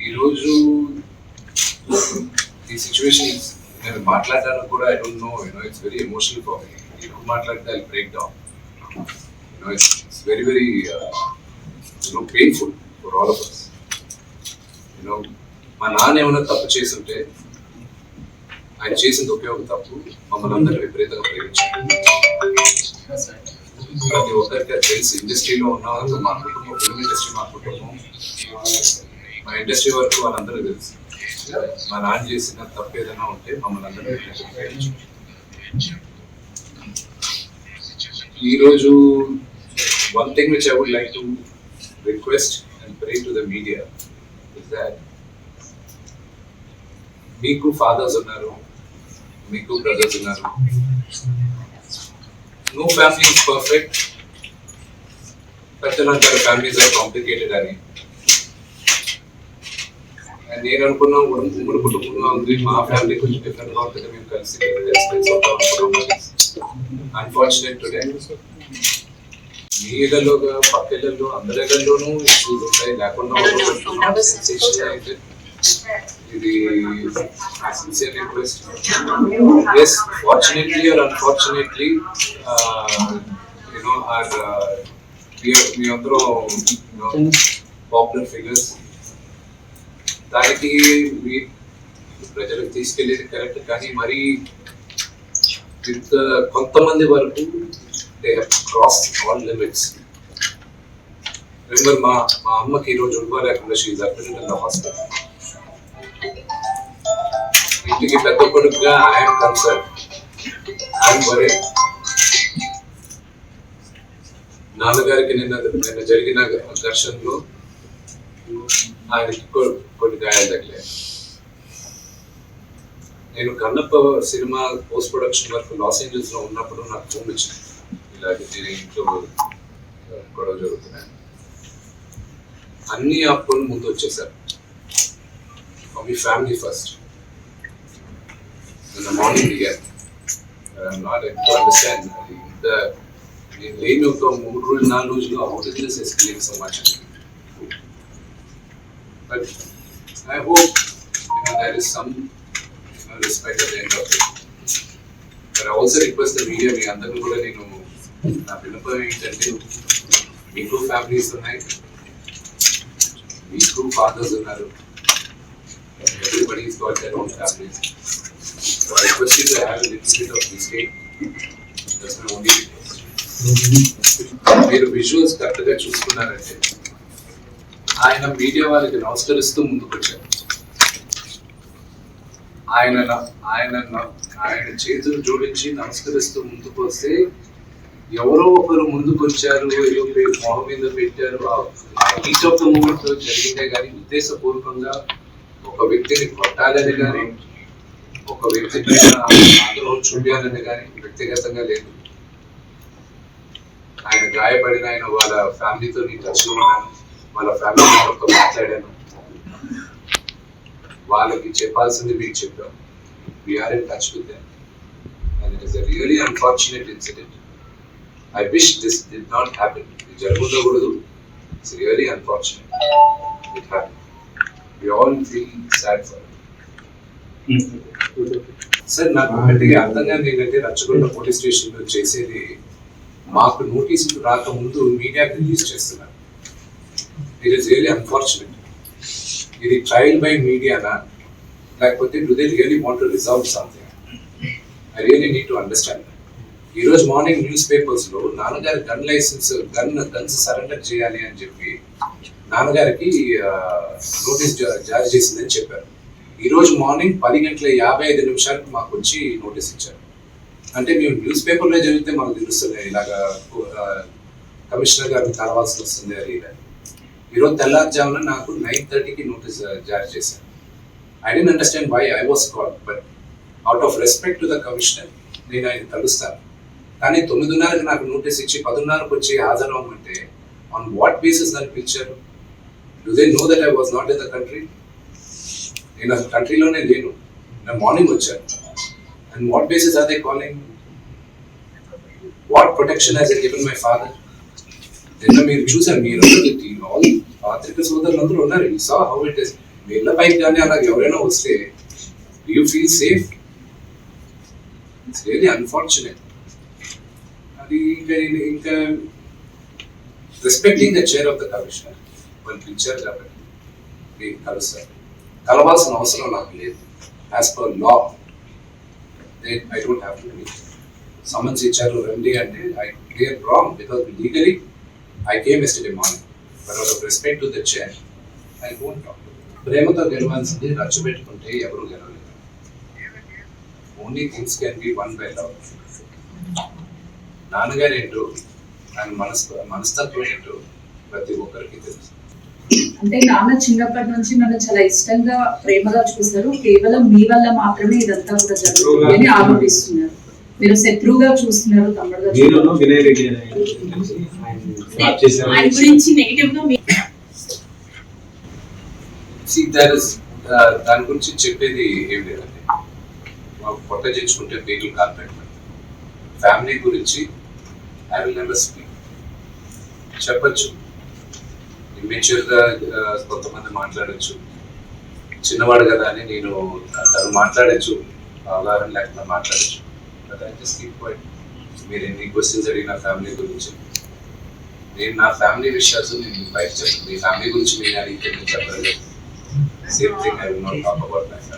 ఈరోజు ఈ సిచ్యువేషన్ నేను మాట్లాడడానికి కూడా I don't know it's very emotional for me. ఎక్కువ మాట్లాడితే I break down. It's very very painful for all of us. మా నాన్న ఏమైనా తప్పు చేస్తుంటే ఆయన చేసింది ఒకే ఒక తప్పు, మమ్మల్ని అందరినీ విపరీతంగా ప్రేమించారు. ప్రతి ఒక్కరికి అది తెలుసు. ఇండస్ట్రీలో ఉన్న వాళ్ళకి మా కుటుంబం, ఫిల్మ్ ఇండస్ట్రీ మా కుటుంబం, మా ఇండస్ట్రీ వరకు వాళ్ళందరూ తెలుసు. మా నాన్న చేసిన తప్పు ఏదైనా ఉంటే మమ్మల్ని అందరినీ ప్రేమించారు. ఈరోజు one thing which I would like to request and pray to the media is that మీకు ఫాదర్స్ ఉన్నారు, మీకు బ్రదర్స్ ఉన్నారు. No family is perfect. పెద్దలు అంటారు ఫ్యామిలీస్ ఆర్ కాంప్లికేటెడ్ అని. నేను అనుకున్నాం ఉమ్మడి కుటుంబంగా ఉంది, మా ఫ్యామిలీ కొంచెం డిఫరెంట్గా ఉంటుంది, మేము కలిసి అన్ఫార్చునేట్ టుడే మీ ఇళ్లలోగా పక్క ఇళ్లలో అందరి ఇళ్లలోనూ ఇష్యూస్ ఉంటాయి. లేకుండా సెన్సేషన్ అయితే ఇది sincere request. Yes, fortunately or unfortunately, we are popular figures. దానికి ప్రజలకు తీసుకెళ్ళేది కరెక్ట్, కానీ మరి కొంతమంది వరకు they have crossed all limits. Remember, మా అమ్మకి ఈరోజు ఉల్వా లేకుండా she is admitted in the hospital. ఇంటికి పెద్ద కొడుకుగా ఐఎమ్ కన్సర్న్, ఐఎమ్ వరీ. నాన్నగారికి నిన్న జరిగిన ఘర్షణలో ఆయనకి కొన్ని గాయాలు తగిలాయి. నేను కన్నప్ప సినిమా పోస్ట్ ప్రొడక్షన్ వరకు లాస్ ఏంజల్స్ లో ఉన్నప్పుడు నాకు ఫోన్ వచ్చింది, ఇలాగే ఇంట్లో గొడవ జరుగుతున్నాయి. అన్ని ఆపుకొని ముందు వచ్చేసారు. మీ family first. In the morning again, I'm not able to understand. నేను లేని ఒక 3 రోజులు 4 రోజులు how is this escalating so much? But I hope there is some respect at the end of it. But I also request the media, మీ అందరిని కూడా నేను నా విన్నపం ఏంటంటే, మీకు ఫ్యామిలీస్ ఉన్నాయి, మీకు ఫాదర్స్ ఉన్నారు. Everybody has got their own families. So I request you to have a little bit of mistake. That's my only request. మీరు విజువల్స్ కరెక్ట్గా చూసుకున్నారంటే ఆయన మీడియా వాళ్ళకి నమస్కరిస్తూ ముందుకొచ్చారు. ఆయన చేతులు జోడించి నమస్కరిస్తూ ముందుకు వస్తే ఎవరో ఒకరు ముందుకు వచ్చారు, ఏదో మొహం మీద పెట్టారు. ఈచ్ ఆఫ్ ద మూమెంట్ జరిగిందే కానీ ఉద్దేశపూర్వకంగా ఒక వ్యక్తిని కొట్టాలని కానీ ఒక వ్యక్తి పైన ఆగ్రహం చూపించాలని కానీ వ్యక్తిగతంగా లేదు. ఆయన గాయపడిన ఆయన వాళ్ళ ఫ్యామిలీతో నేను టచ్లో ఉన్నాను, వాళ్ళ ఫ్యామిలీతో మాట్లాడాను, వాళ్ళకి చెప్పాల్సింది మీకు చెప్పాం. We are in touch with them and it is a really unfortunate incident. I wish this did not happen. ఇది జరగకూడదు. It's really unfortunate. It happen. We all feel sad for it. Sir, నాకు ఒకటి అర్థం కాని ఏంటంటే, రచ్చగొండ పోలీస్ స్టేషన్ లో చేసేది మాకు నోటీసులు రాకముందు మీడియాకి రిలీజ్ చేస్తున్నారు. It is really unfortunate. ఇది ట్రయల్ బై మీడియానా, లేకపోతే do they really want to resolve something? I really need to understand. ఈరోజు మార్నింగ్ న్యూస్ పేపర్స్ లో నాన్నగారి గన్స్ సరెండర్ చేయాలి అని చెప్పి నాన్నగారికి నోటీస్ జారీ చేసిందని చెప్పారు. ఈరోజు మార్నింగ్ 10:55 మాకు వచ్చి నోటీస్ ఇచ్చారు. అంటే మేము న్యూస్ పేపర్లో జరిగితే మాకు తెలుస్తుంది ఇలాగా కమిషనర్ గారిని కలవాల్సి వస్తుంది అది. ఈరోజు తెల్లారుజామున నాకు 9:30కి నోటీస్ జారీ చేశారు. I don't understand why I was called, but out of respect to the commissioner నేను ఆయన కలుస్తాను. కానీ 9:30కి నాకు నోటీస్ ఇచ్చి 10:30కి వచ్చి హాజరవ్వమంటే ఆన్ వాట్ బేసిస్ నన్ను పిలిచారు? Do they know that I was not in the country? నేను అసలు కంట్రీలోనే లేను. నేను మార్నింగ్ వచ్చాను. And what basis are they calling? What protection has it given my father? నిన్న మీరు చూసారు, మీరు ఆల్ పాత్రిక సోదరులు అందరూ ఉన్నారు. You saw how it is. మీ ఇళ్ళ పైకి కానీ అలా ఎవరైనా వస్తే you feel safe? It's really unfortunate. అది ఇంకా respecting the chair of the commissioner వాళ్ళు పిలిచారు కాబట్టి మీరు కలుస్తారు. కలవాల్సిన అవసరం నాకు లేదు. As per law I don't have to meet. Summons ఇచ్చారు రండి అంటే I clear wrong because legally I came yesterday morning. But out of respect to the chair I don't talk. ప్రేమతో గెలవాల్సింది రచ్చు పెట్టుకుంటే ఎవరు గెలవలేరు. Only things can be won by love. నాన్నగారు ఏంటో ఆయన మనస్తత్వం ఏంటో ప్రతి ఒక్కరికి తెలుసు. అంటే నాన్న చిన్నప్పటి నుంచి నన్ను చాలా ఇష్టంగా ప్రేమగా చూశారు, కేవలం మీ వల్ల మాత్రమే ఇదంతా కూడా జరుగుతుంది అని ఆరోపిస్తున్నారు. మీరు శత్రువుగా చూస్తున్నారు తమ్ముడుగా. దాని గురించి చెప్పేది ఏం లేదండి. మాకు పొట్ట చేర్చుకుంటే పేర్లు కార్పెట్. ఫ్యామిలీ గురించి ఐ విల్ నెవర్ స్పీక్. చెప్పచ్చు, ఇమ్మెచ్యూర్గా కొంతమంది మాట్లాడచ్చు, చిన్నవాడు కదా అని నేను తను మాట్లాడచ్చు, అవగాహన లేకుండా మాట్లాడచ్చు. మీరు ఎన్ని క్వశ్చన్స్ అడిగిన ఫ్యామిలీ గురించి, నేను నా ఫ్యామిలీ విషయాలు నేను బయట చెప్పను. మీ ఫ్యామిలీ గురించి మీరు అడిగితే నేను చెప్పలేదు. Same thing I will not talk about my family.